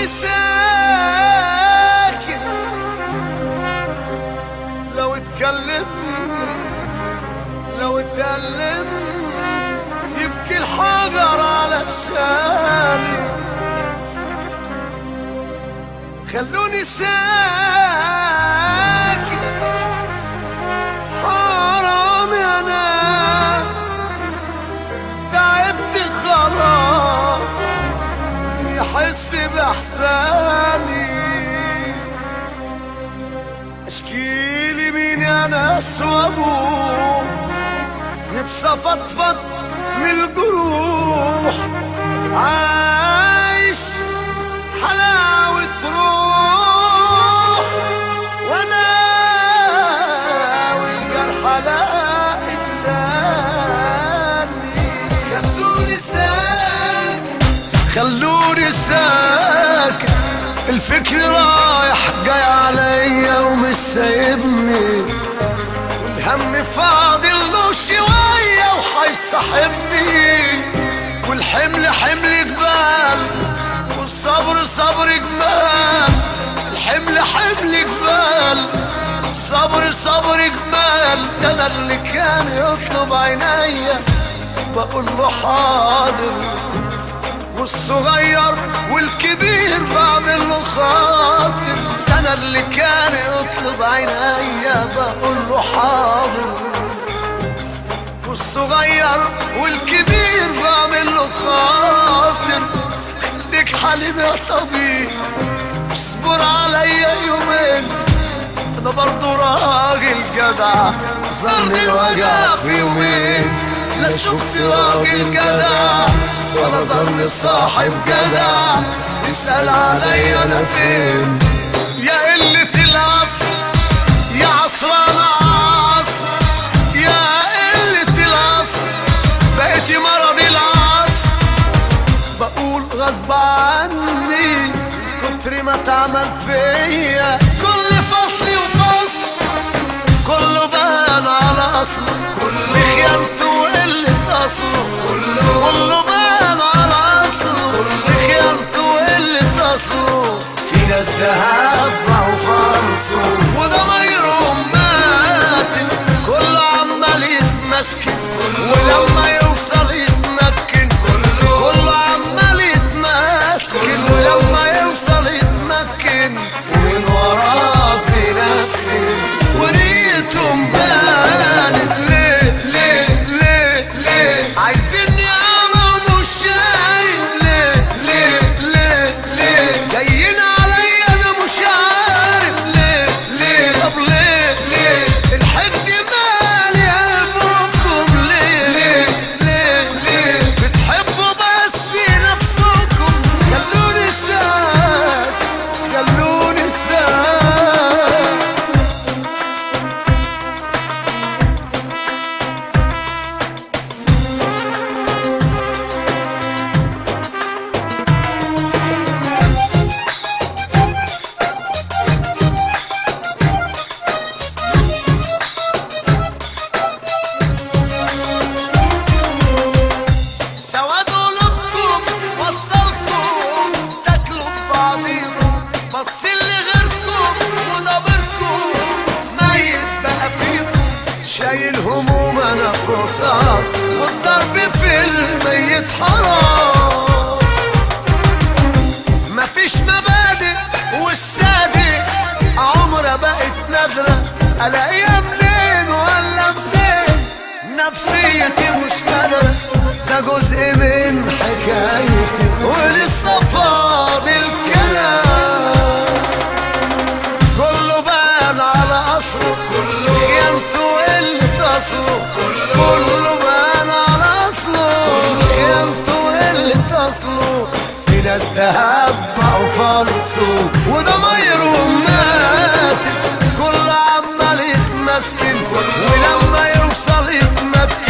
خلوني ساكت، لو اتكلم لو اتكلم يبكي الحجر على شاني. خلوني ساكت، حرام يا ناس، تعبت خلاص يحس باحزاني. اشكيلي مين يا ناس وابوه، نفسي افضفض من الجروح، عايش حلاوة روح وداوي الجرح الاقي التاني. خلوني ساكت خلوني ساكت، الفكر رايح جاي عليا ومش سايبني، والهم فاضل له شوية وحيصاحبني، والحمل حمل جبال والصبر صبر جبال. الحمل حمل جبال والصبر صبر جبال. ده انا اللي كان يطلب عينيا بقول له حاضر، والصغير والكبير بعمل له خاطر. ده انا اللي كان يطلب عينيا بقول له حاضر، والصغير والكبير بعمل له خاطر. خليك حليم يا طبيب، اصبر عليا يومين، انا برضو راجل جدع، زرني الوجع في يومين. لا شفت راجل جدع ولا ظن صاحب جدع، يسأل عليا انا فين. يا قلة العصر يا عصران عصر، يا قلة العصر بقيتي مرض العصر. بقول غصب عني كتر ما تعمل فيا، كل فصل وفصل كله بان على اصله، بخيانته وقلة اصله كله بان على اصله، بخيانته وقلة اصله. في ناس دهب معه فرنسه وضمايرهم ماتت، كله عمال يتمسكن ولما يوصل يتمكن، كله عمال يتمسكن ولما يوصل يتمكن، ومن وراه بينسن ونيتهم بانت. ليه ليه ليه ليه عايزيني اعمى ومش شايف؟ ليه ليه ليه ليه جايين عليا انا مش عارف؟ ليه ليه طب ليه ليه الحد مالي قلبكم؟ ليه ليه ليه ليه بتحبوا بس نفسكم؟ خلوني ساكت خلوني ساكت. سواد قلوبكم وصلكم تاكلوا في بعضيكم، بص اللي غيركم وضابركم ميت بقى فيكم. شايل هموم انا فوقها والضرب في الميت حرام. مفيش مبادئ والصادق عمرها بقت نادرة، الاقيها منين ولا منين؟ نفسيتي مش قادرة، ده جزء من حكايتي ولسه فاضل كلام. كله بان على اصله، خيانته وقلة اصله، كله بان على اصله، خيانته وقلة اصله. في ناس تهبع وفرسوا وضمايرهم ماتت، كله عمال يتمسكن ولما يوصل يتمكن،